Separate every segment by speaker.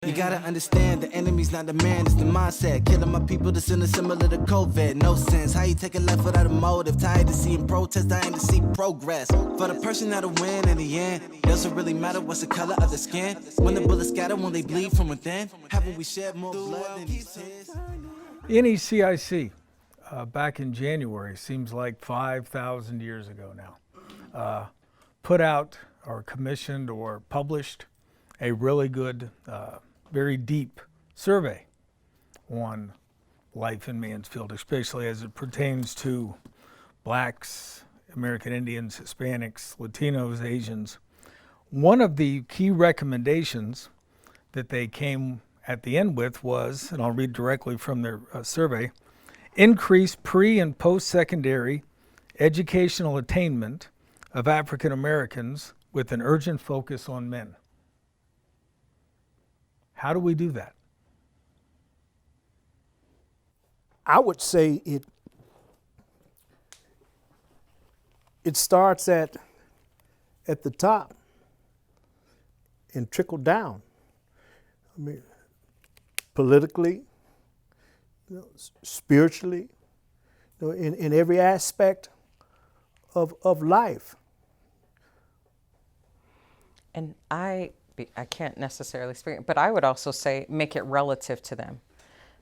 Speaker 1: You gotta understand, the enemy's not the man, it's the mindset. Killing my people that's in a similar to COVID. No sense, how you take a life without a motive? Tired of seeing protest, dying to see progress. For the person that'll win in the end, doesn't really matter what's the color of the skin. When the bullets scatter, when they bleed from within, haven't we shed more blood than these tears?
Speaker 2: NECIC, back in January, seems like 5,000 years ago now, put out or commissioned or published a really good, very deep survey on life in Mansfield, especially as it pertains to blacks, American Indians, Hispanics, Latinos, Asians. One of the key recommendations that they came at the end with was, and I'll read directly from their survey, increase pre- and post-secondary educational attainment of African Americans with an urgent focus on men. How do we do that?
Speaker 3: I would say it starts at the top and trickle down. I mean, politically, spiritually, in every aspect of life.
Speaker 4: And I can't necessarily speak, but I would also say make it relative to them.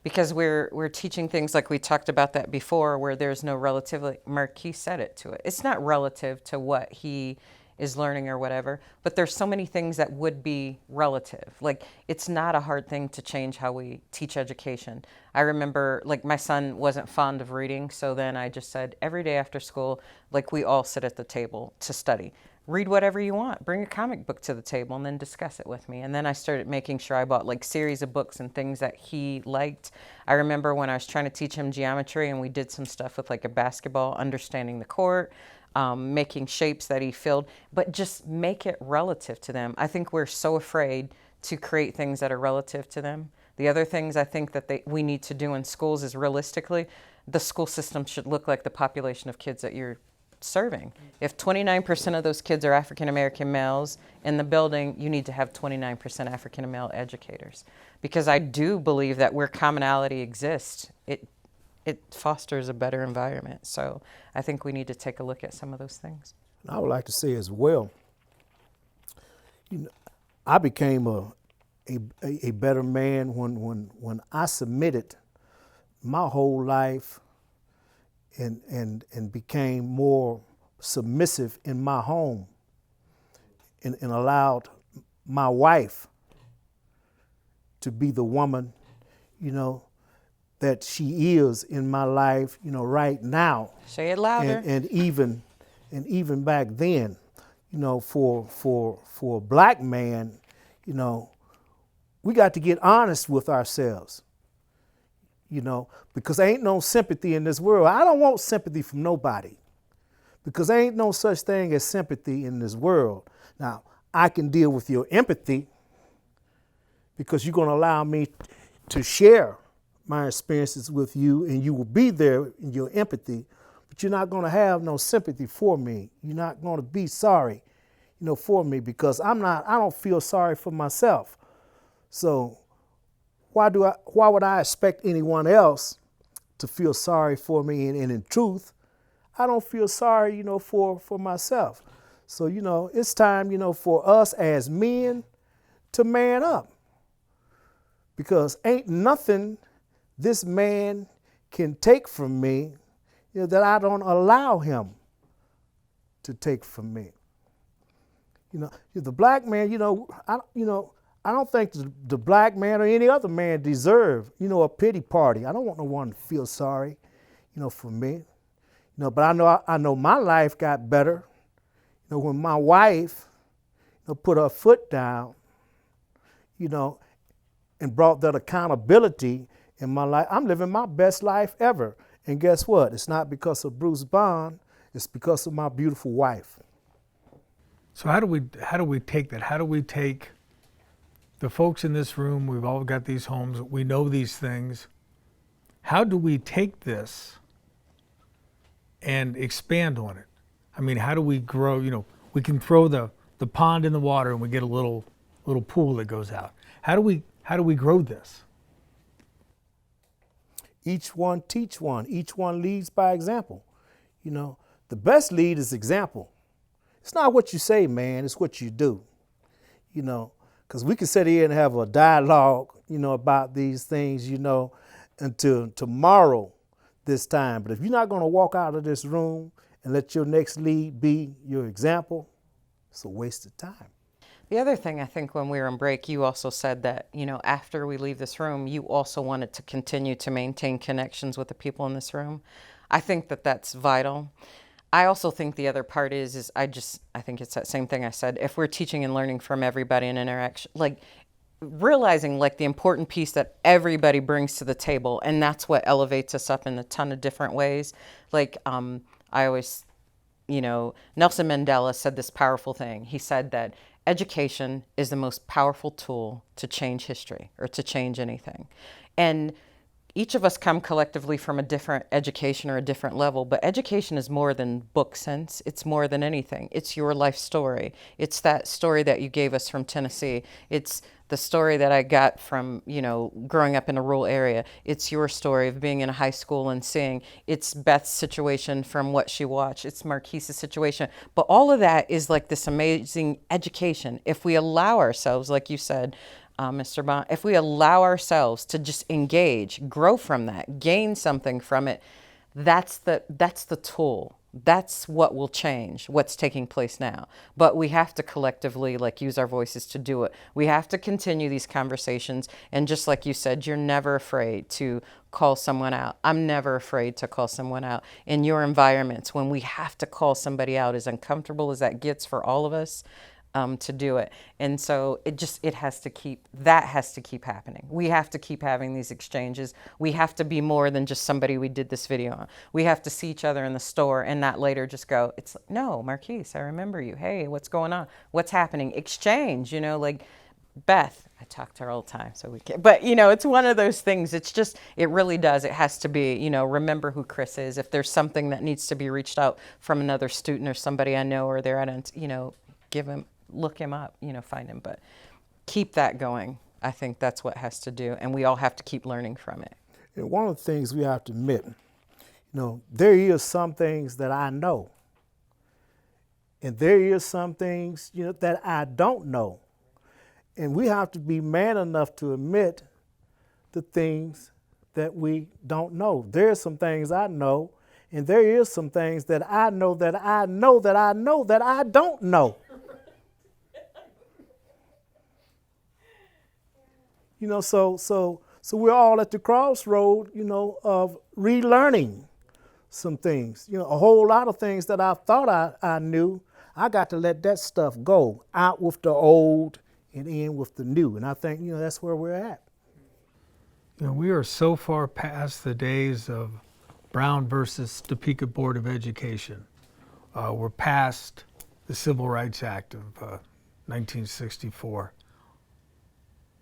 Speaker 4: Because we're teaching things like we talked about that before, where there's no relatively, Marquis said it to it. It's not relative to what he is learning or whatever, but there's so many things that would be relative. Like, it's not a hard thing to change how we teach education. I remember, like, my son wasn't fond of reading, so then I just said, every day after school, like, we all sit at the table to study. Read whatever you want. Bring a comic book to the table and then discuss it with me. And then I started making sure I bought like series of books and things that he liked. I remember when I was trying to teach him geometry and we did some stuff with like a basketball, understanding the court, making shapes that he filled, but just make it relative to them. I think we're so afraid to create things that are relative to them. The other things I think that we need to do in schools is realistically, the school system should look like the population of kids that you're serving. If 29% of those kids are African American males in the building, you need to have 29% African male educators. Because I do believe that where commonality exists, it fosters a better environment. So I think we need to take a look at some of those things.
Speaker 3: I would like to say as well, I became a better man when I submitted my whole life and became more submissive in my home and allowed my wife to be the woman, that she is in my life, right now.
Speaker 4: Say it louder.
Speaker 3: And even back then, for a black man, we got to get honest with ourselves. Because there ain't no sympathy in this world. I don't want sympathy from nobody, because there ain't no such thing as sympathy in this world. Now, I can deal with your empathy because you're going to allow me to share my experiences with you, and you will be there in your empathy, but you're not going to have no sympathy for me. You're not going to be sorry, for me, because I don't feel sorry for myself. So why would I expect anyone else to feel sorry for me? And in truth, I don't feel sorry, for myself. So, it's time, for us as men to man up, because ain't nothing this man can take from me, that I don't allow him to take from me. The black man, I don't think the black man or any other man deserve, a pity party. I don't want no one to feel sorry, for me. But I know my life got better, when my wife, put her foot down, and brought that accountability in my life. I'm living my best life ever. And guess what? It's not because of Bruce Bond. It's because of my beautiful wife.
Speaker 2: So how do we take that? How do we take the folks in this room? We've all got these homes. We know these things. How do we take this and expand on it? I mean, how do we grow? We can throw the pond in the water and we get a little pool that goes out. How How do we grow this?
Speaker 3: Each one teach one. Each one leads by example. You know, the best lead is example. It's not what you say, man, it's what you do. You know, because we can sit here and have a dialogue, you know, about these things, you know, until tomorrow this time. But if you're not going to walk out of this room and let your next lead be your example, it's a waste of time.
Speaker 4: The other thing, I think when we were on break, you also said that, you know, after we leave this room, you also wanted to continue to maintain connections with the people in this room. I think that that's vital. I also think the other part is I think it's that same thing I said. If we're teaching and learning from everybody in interaction, like realizing like the important piece that everybody brings to the table, and that's what elevates us up in a ton of different ways. Like I always, you know, Nelson Mandela said this powerful thing. He said that education is the most powerful tool to change history or to change anything. And each of us come collectively from a different education or a different level, but education is more than book sense. It's more than anything. It's your life story. It's that story that you gave us from Tennessee. It's the story that I got from, you know, growing up in a rural area. It's your story of being in a high school and seeing. It's Beth's situation from what she watched. It's Marquis's situation. But all of that is like this amazing education. If we allow ourselves, like you said, Mr. Bond, if we allow ourselves to just engage, grow from that, gain something from it, that's the tool. That's what will change what's taking place now. But we have to collectively like use our voices to do it. We have to continue these conversations. And just like you said, you're never afraid to call someone out. I'm never afraid to call someone out in your environments when we have to call somebody out, as uncomfortable as that gets for all of us. To do it. And so it has to keep happening. We have to keep having these exchanges. We have to be more than just somebody we did this video on. We have to see each other in the store and not later just go, it's like, no, Marquis, I remember you. Hey, what's going on? What's happening? Exchange, you know, like Beth, I talk to her all the time, so we can, but you know, it's one of those things. It's just, it really does. It has to be, you know, remember who Chris is. If there's something that needs to be reached out from another student or somebody I know, or they're at, you know, look him up, you know, find him, but keep that going. I think that's what has to do, and we all have to keep learning from it.
Speaker 3: And one of the things we have to admit, you know, there is some things that I know, and there is some things, you know, that I don't know, and we have to be man enough to admit the things that we don't know. There are some things I know, and there is some things that I know that I know that I know that I don't know. You know, so we're all at the crossroad, you know, of relearning some things. You know, a whole lot of things that I thought I knew, I got to let that stuff go, out with the old and in with the new. And I think, you know, that's where we're at.
Speaker 2: You know, we are so far past the days of Brown versus Topeka Board of Education. We're past the Civil Rights Act of 1964.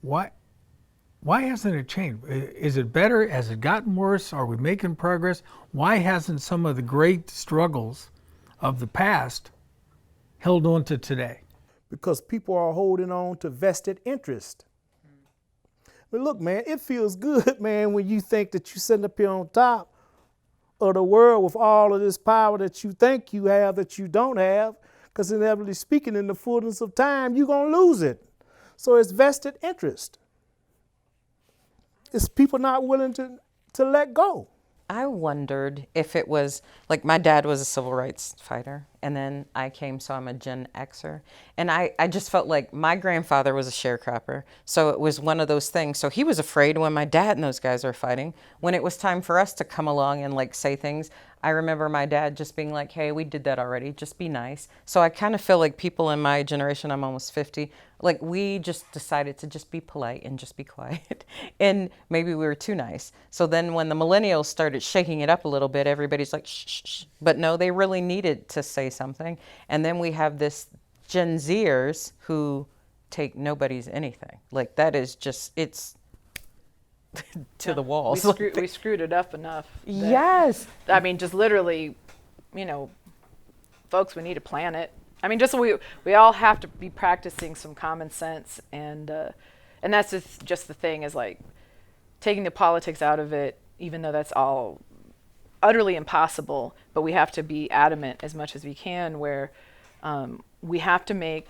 Speaker 2: Why hasn't it changed? Is it better? Has it gotten worse? Are we making progress? Why hasn't some of the great struggles of the past held on to today?
Speaker 3: Because people are holding on to vested interest. But look, man, it feels good, man, when you think that you're sitting up here on top of the world with all of this power that you think you have that you don't have, because inevitably speaking, in the fullness of time, you're going to lose it. So it's vested interest. It's people not willing to let go.
Speaker 4: I wondered if it was, like my dad was a civil rights fighter, and then I came, so I'm a Gen Xer. And I just felt like my grandfather was a sharecropper. So it was one of those things. So he was afraid when my dad and those guys were fighting. When it was time for us to come along and like say things, I remember my dad just being like, hey, we did that already, just be nice. So I kind of feel like people in my generation, I'm almost 50, like we just decided to just be polite and just be quiet. And maybe we were too nice. So then when the millennials started shaking it up a little bit, everybody's like, shh, shh, shh. But no, they really needed to say something. And then we have this Gen Zers who take nobody's anything. Like that is just, it's to the walls.
Speaker 5: We screwed it up enough.
Speaker 4: Yes.
Speaker 5: I mean, just literally, you know, folks, we need a planet. I mean, just we all have to be practicing some common sense and and that's just the thing, is like taking the politics out of it, even though that's all utterly impossible, but we have to be adamant as much as we can where we have to make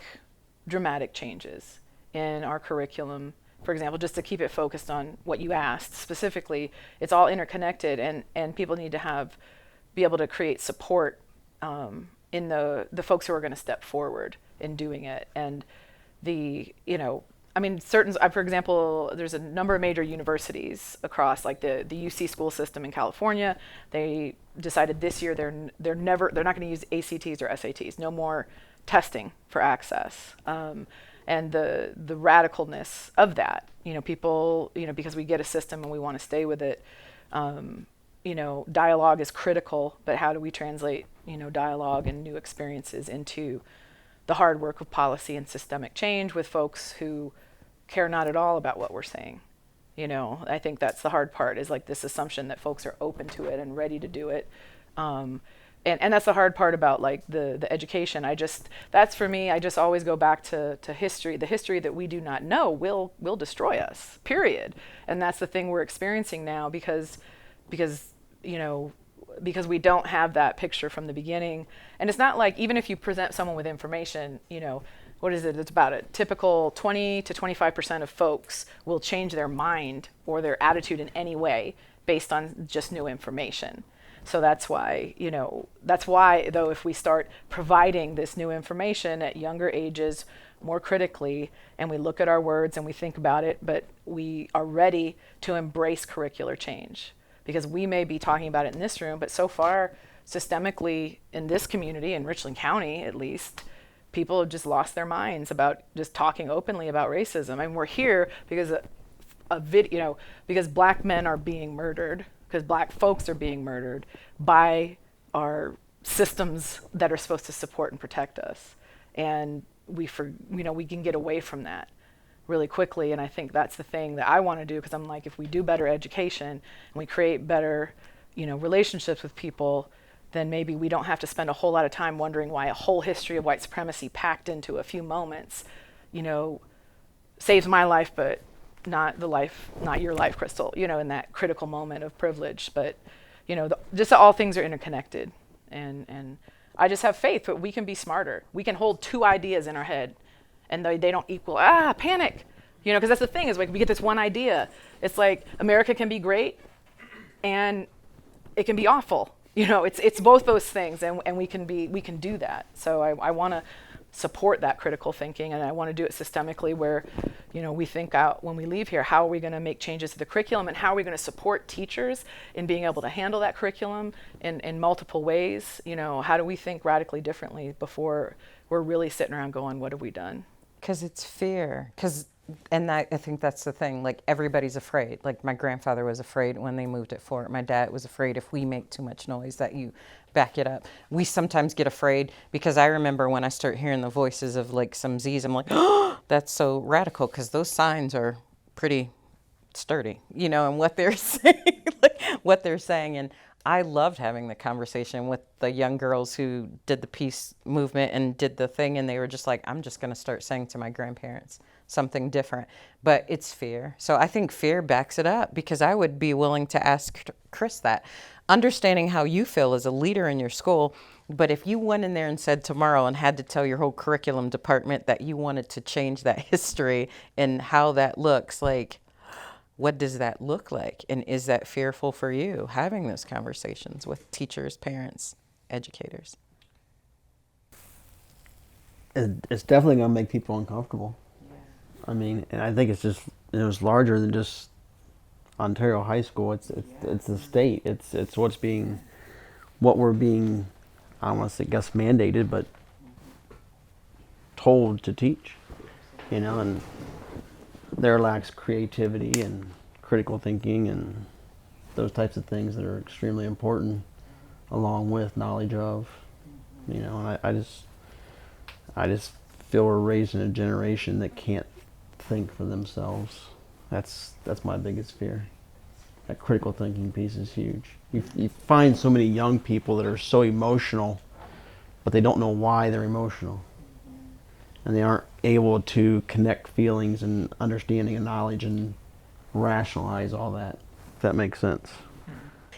Speaker 5: dramatic changes in our curriculum. For example, just to keep it focused on what you asked specifically, it's all interconnected, and people need to be able to create support in the folks who are going to step forward in doing it. And for example, there's a number of major universities across, like the UC school system in California. They decided this year they're not going to use ACTs or SATs. No more testing for access. And the radicalness of that, people, because we get a system and we want to stay with it. Dialogue is critical, but how do we translate, dialogue and new experiences into the hard work of policy and systemic change with folks who care not at all about what we're saying? I think that's the hard part, is like this assumption that folks are open to it and ready to do it. And that's the hard part about like the education. That's for me, I just always go back to history. The history that we do not know will destroy us, period. And that's the thing we're experiencing now because we don't have that picture from the beginning. And it's not like, even if you present someone with information, what is it? It's about a typical 20 to 25% of folks will change their mind or their attitude in any way based on just new information. So that's why, though, if we start providing this new information at younger ages more critically, and we look at our words and we think about it, but we are ready to embrace curricular change. Because we may be talking about it in this room, but so far, systemically, in this community, in Richland County at least, people have just lost their minds about just talking openly about racism. And we're here because because Black men are being murdered, because Black folks are being murdered by our systems that are supposed to support and protect us. And we can get away from that really quickly. And I think that's the thing that I want to do, because I'm like, if we do better education and we create better, relationships with people, then maybe we don't have to spend a whole lot of time wondering why a whole history of white supremacy packed into a few moments, saves my life, but not your life, Crystal, in that critical moment of privilege. But, just all things are interconnected. And I just have faith that we can be smarter. We can hold two ideas in our head and they don't equal, panic. Because that's the thing, is like we get this one idea. It's like America can be great and it can be awful. It's both those things, and we can do that. So I want to support that critical thinking, and I want to do it systemically where, we think out when we leave here, how are we going to make changes to the curriculum, and how are we going to support teachers in being able to handle that curriculum in multiple ways? How do we think radically differently before we're really sitting around going, what have we done?
Speaker 4: Because it's fear. I think that's the thing. Like, everybody's afraid. Like, my grandfather was afraid when they moved at Fort. My dad was afraid if we make too much noise that you back it up. We sometimes get afraid because I remember when I start hearing the voices of like some Z's, I'm like, oh, that's so radical, because those signs are pretty sturdy, and what they're saying, what they're saying. And I loved having the conversation with the young girls who did the peace movement and did the thing, and they were just like, I'm just going to start saying to my grandparents something different. But it's fear. So I think fear backs it up, because I would be willing to ask Chris that. Understanding how you feel as a leader in your school, but if you went in there and said tomorrow and had to tell your whole curriculum department that you wanted to change that history and how that looks, like, what does that look like? And is that fearful for you, having those conversations with teachers, parents, educators?
Speaker 6: It's definitely going to make people uncomfortable. Yeah. I mean, and I think it's just, it was larger than just Ontario High School. It's the state. It's what we're being, I don't want to say guess mandated, but told to teach, and there lacks creativity and critical thinking and those types of things that are extremely important, along with knowledge of, and I just feel we're raising a generation that can't think for themselves. That's my biggest fear. That critical thinking piece is huge. You find so many young people that are so emotional, but they don't know why they're emotional. and they aren't able to connect feelings and understanding and knowledge and rationalize all that, if that makes sense.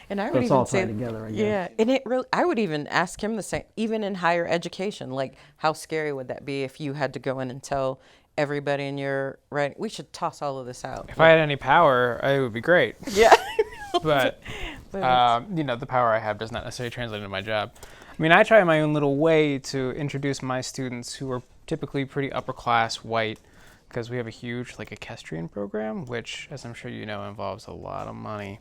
Speaker 4: And I
Speaker 6: So
Speaker 4: would
Speaker 6: it's all
Speaker 4: even say,
Speaker 6: tied together, I guess.
Speaker 4: yeah, and it really, I would even ask him the same, even in higher education, like how scary would that be if you had to go in and tell everybody in your, right, we should toss all of this out.
Speaker 7: If I had any power, it would be great.
Speaker 4: Yeah.
Speaker 7: But, you know, the power I have does not necessarily translate into my job. I mean, I try my own little way to introduce my students who are typically pretty upper class white, because we have a huge like equestrian program, which, as I'm sure you know, involves a lot of money.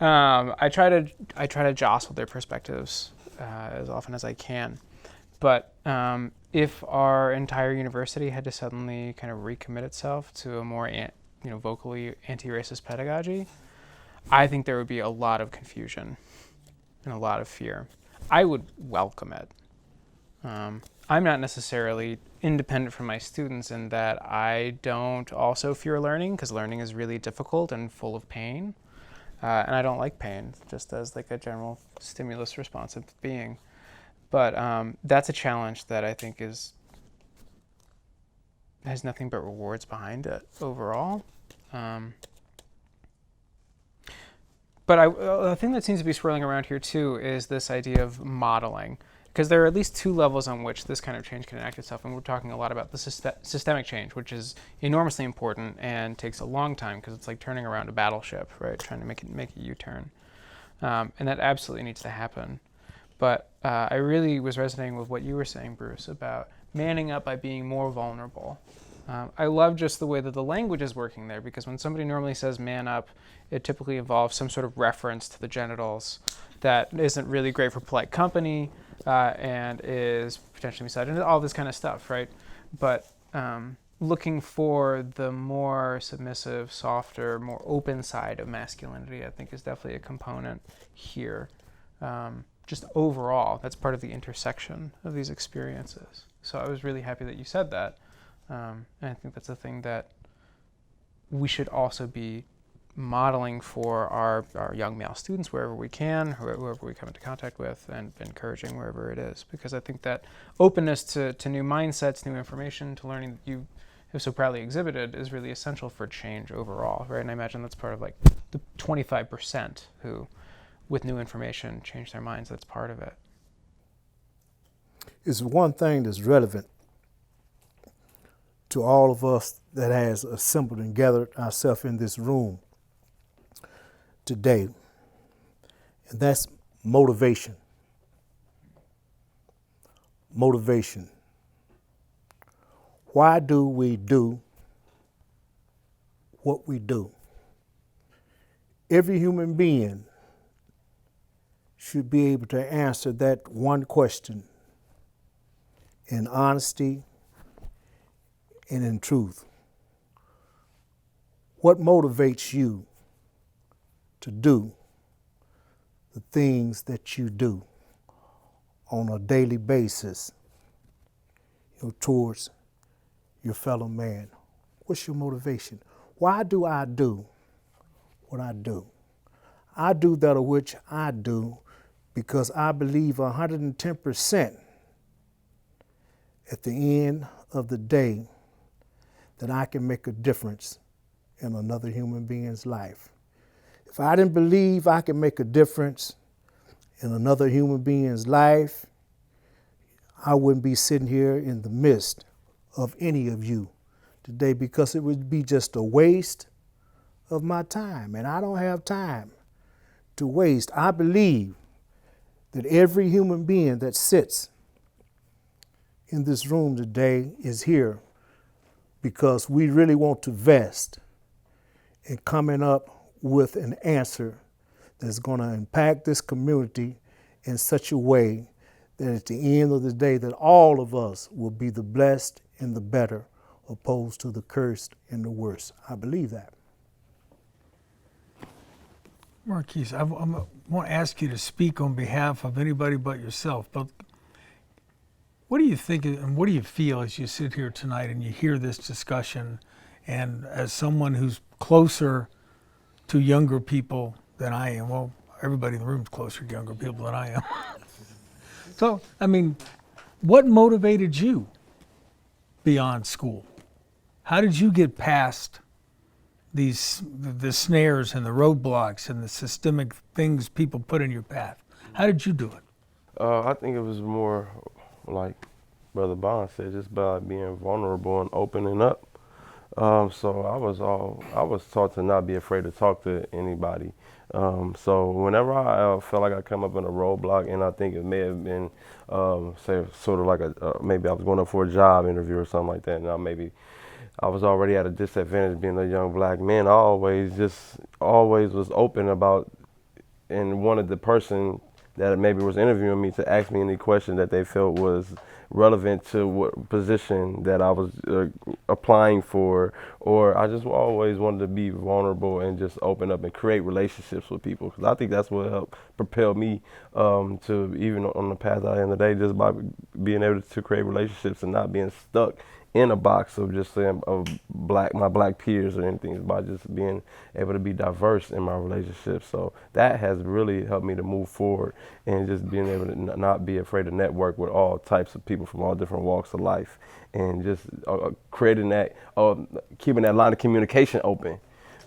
Speaker 7: I try to jostle their perspectives as often as I can. But if our entire university had to suddenly kind of recommit itself to a more vocally anti-racist pedagogy, I think there would be a lot of confusion and a lot of fear. I would welcome it. I'm not necessarily independent from my students in that I don't also fear learning, because learning is really difficult and full of pain. And I don't like pain, just as like a general stimulus responsive being. But that's a challenge that I think has nothing but rewards behind it overall. But a thing that seems to be swirling around here too is this idea of modeling, because there are at least two levels on which this kind of change can enact itself, and we're talking a lot about the systemic change, which is enormously important and takes a long time because it's like turning around a battleship, right? Trying to make a U-turn, and that absolutely needs to happen. But I really was resonating with what you were saying, Bruce, about manning up by being more vulnerable. I love just the way that the language is working there, because when somebody normally says man up, it typically involves some sort of reference to the genitals that isn't really great for polite company and is potentially misogynist, all this kind of stuff, right? But looking for the more submissive, softer, more open side of masculinity, I think is definitely a component here. Just overall, that's part of the intersection of these experiences. So I was really happy that you said that. And I think that's a thing that we should also be modeling for our young male students wherever we can, whoever we come into contact with, and encouraging wherever it is. Because I think that openness to new mindsets, new information, to learning that you have so proudly exhibited is really essential for change overall, right? And I imagine that's part of like the 25% who, with new information, change their minds. That's part of it.
Speaker 3: It's one thing that's relevant to all of us that has assembled and gathered ourselves in this room today, and that's motivation. Motivation. Why do we do what we do? Every human being should be able to answer that one question in honesty and in truth. What motivates you to do the things that you do on a daily basis, towards your fellow man? What's your motivation? Why do I do what I do? I do that of which I do because I believe 110% at the end of the day that I can make a difference in another human being's life. If I didn't believe I could make a difference in another human being's life, I wouldn't be sitting here in the midst of any of you today, because it would be just a waste of my time, and I don't have time to waste. I believe that every human being that sits in this room today is here because we really want to vest in coming up with an answer that's going to impact this community in such a way that at the end of the day that all of us will be the blessed and the better, opposed to the cursed and the worst. I believe that.
Speaker 2: Marquis, I want to ask you to speak on behalf of anybody but yourself, but what do you think and what do you feel as you sit here tonight and you hear this discussion, and as someone who's closer to younger people than I am? Well, everybody in the room is closer to younger people than I am. So, I mean, what motivated you beyond school? How did you get past the snares and the roadblocks and the systemic things people put in your path? How did you do it?
Speaker 8: I think it was more like Brother Bond said, just by being vulnerable and opening up. So I was taught to not be afraid to talk to anybody. So whenever I felt like I come up in a roadblock, and I think it may have been, say, sort of like maybe I was going up for a job interview or something like that. Now maybe I was already at a disadvantage being a young black man. I always was open about and wanted the person that maybe was interviewing me to ask me any question that they felt was relevant to what position that I was applying for, or I just always wanted to be vulnerable and just open up and create relationships with people, because I think that's what helped propel me to even on the path I am today, just by being able to create relationships and not being stuck in a box of just saying of my black peers or anything, by just being able to be diverse in my relationships. So that has really helped me to move forward, and just being able to not be afraid to network with all types of people from all different walks of life, and just creating that, keeping that line of communication open.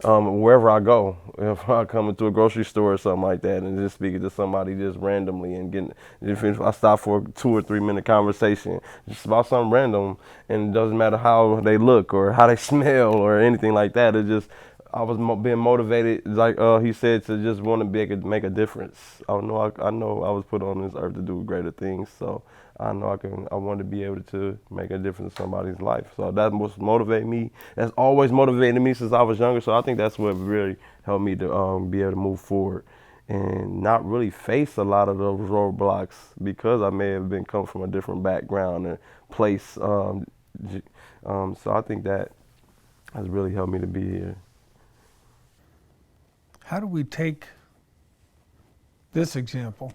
Speaker 8: Wherever I go, if I come into a grocery store or something like that, and just speaking to somebody just randomly and getting, if I stop for a 2 or 3 minute conversation, just about something random, and it doesn't matter how they look or how they smell or anything like that. It just, I was being motivated, like he said, to just want to make a difference. I know I was put on this earth to do greater things, so I know I want to be able to make a difference in somebody's life. So that was motivate me. That's always motivated me since I was younger. So I think that's what really helped me to be able to move forward and not really face a lot of those roadblocks, because I may have been come from a different background and place. So I think that has really helped me to be here.
Speaker 2: How do we take this example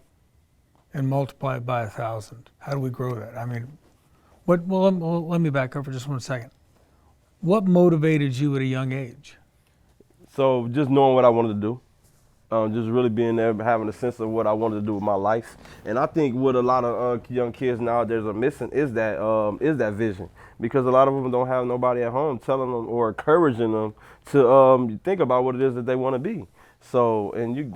Speaker 2: and multiply it by 1,000? How do we grow that? I mean, let me back up for just 1 second. What motivated you at a young age?
Speaker 8: So just knowing what I wanted to do, just really being there, having a sense of what I wanted to do with my life. And I think what a lot of young kids nowadays are missing is that vision, because a lot of them don't have nobody at home telling them or encouraging them to think about what it is that they want to be. So, and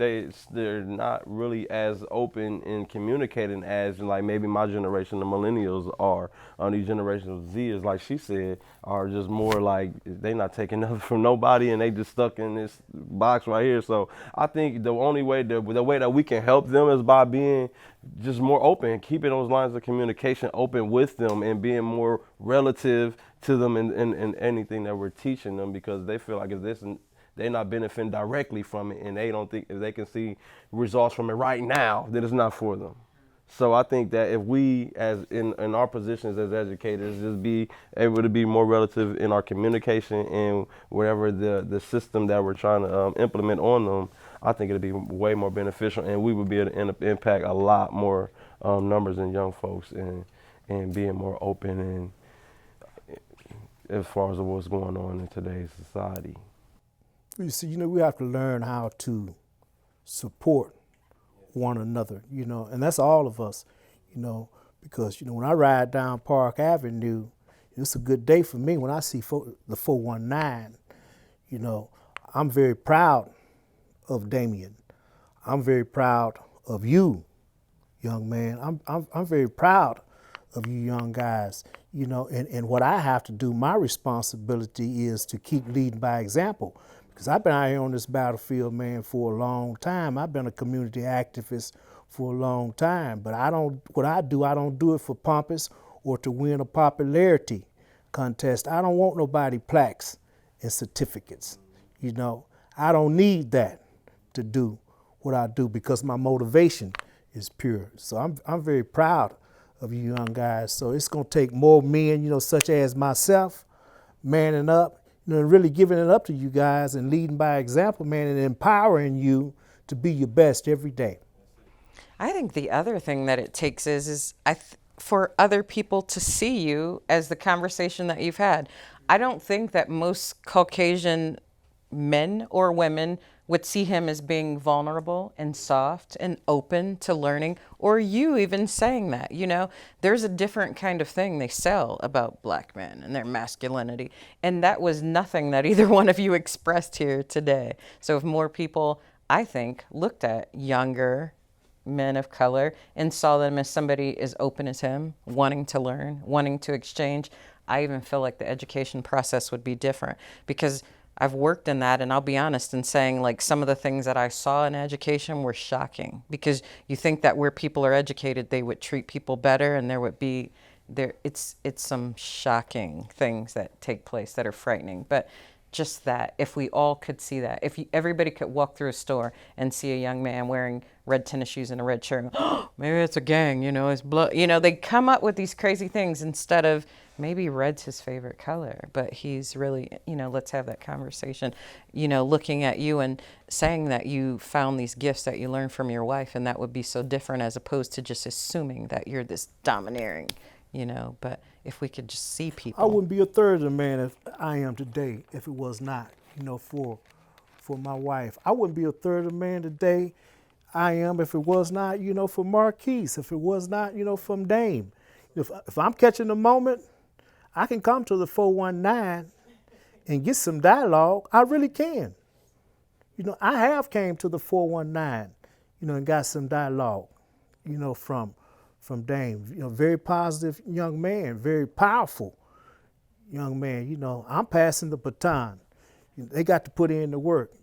Speaker 8: they're not really as open in communicating as like maybe my generation, the millennials are. These generations of Zers, like she said, are just more like they not taking nothing from nobody, and they just stuck in this box right here. So I think the only way, the way that we can help them is by being just more open, keeping those lines of communication open with them, and being more relative to them in anything that we're teaching them, because they feel like if this and they're not benefiting directly from it, and they don't think if they can see results from it right now, that it's not for them. So I think that if we, as in our positions as educators, just be able to be more relative in our communication and whatever the system that we're trying to implement on them, I think it'll be way more beneficial, and we would be able to impact a lot more numbers in young folks, and being more open and as far as what's going on in today's society.
Speaker 3: You see, we have to learn how to support one another, and that's all of us, because, when I ride down Park Avenue, it's a good day for me when I see the 419. I'm very proud of Damien. I'm very proud of you, young man. I'm very proud of you young guys, and what I have to do, my responsibility is to keep leading by example. Because I've been out here on this battlefield, man, for a long time. I've been a community activist for a long time. But I don't do it for pompous or to win a popularity contest. I don't want nobody plaques and certificates. I don't need that to do what I do, because my motivation is pure. So I'm very proud of you young guys. So it's gonna take more men, such as myself, manning up, really giving it up to you guys and leading by example, man, and empowering you to be your best every day.
Speaker 4: I think the other thing that it takes is for other people to see you as the conversation that you've had. I don't think that most Caucasian men or women would see him as being vulnerable and soft and open to learning, or you even saying that, you know, there's a different kind of thing they sell about black men and their masculinity. And that was nothing that either one of you expressed here today. So if more people, I think, looked at younger men of color and saw them as somebody as open as him, wanting to learn, wanting to exchange, I even feel like the education process would be different, because I've worked in that, and I'll be honest in saying, like, some of the things that I saw in education were shocking, because you think that where people are educated, they would treat people better, and there would be it's some shocking things that take place that are frightening. But just that, if we all could see that, if everybody could walk through a store and see a young man wearing red tennis shoes and a red shirt, and go, oh, maybe it's a gang, you know, it's blood, you know, they come up with these crazy things instead of maybe red's his favorite color, but he's really, you know, let's have that conversation, you know, looking at you and saying that you found these gifts that you learned from your wife, and that would be so different, as opposed to just assuming that you're this domineering, you know. But if we could just see people.
Speaker 3: I wouldn't be a third of the man if I am today if it was not, you know, for my wife. I wouldn't be a third of the man today I am if it was not, you know, for Marquis, if it was not, you know, from Dame. If I'm catching the moment, I can come to the 419 and get some dialogue. I really can. You know, I have came to the 419, you know, and got some dialogue, you know, from Dame. You know, very positive young man, very powerful young man. You know, I'm passing the baton. They got to put in the work.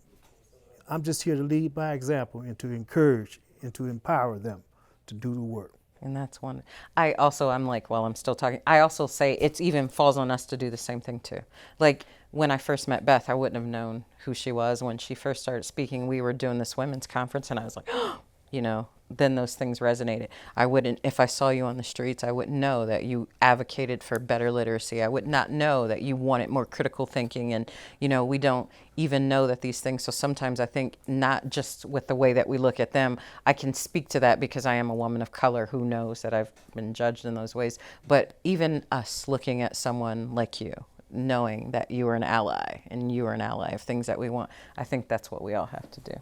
Speaker 3: I'm just here to lead by example and to encourage and to empower them to do the work.
Speaker 4: And that's one. I'm like, while I'm still talking, I also say it even falls on us to do the same thing too. Like when I first met Beth, I wouldn't have known who she was. When she first started speaking, we were doing this women's conference, and I was like, oh, you know, then those things resonated. I wouldn't, if I saw you on the streets, I wouldn't know that you advocated for better literacy. I would not know that you wanted more critical thinking. And, you know, we don't even know that these things. So sometimes I think not just with the way that we look at them, I can speak to that because I am a woman of color who knows that I've been judged in those ways. But even us looking at someone like you, knowing that you are an ally and you are an ally of things that we want, I think that's what we all have to do.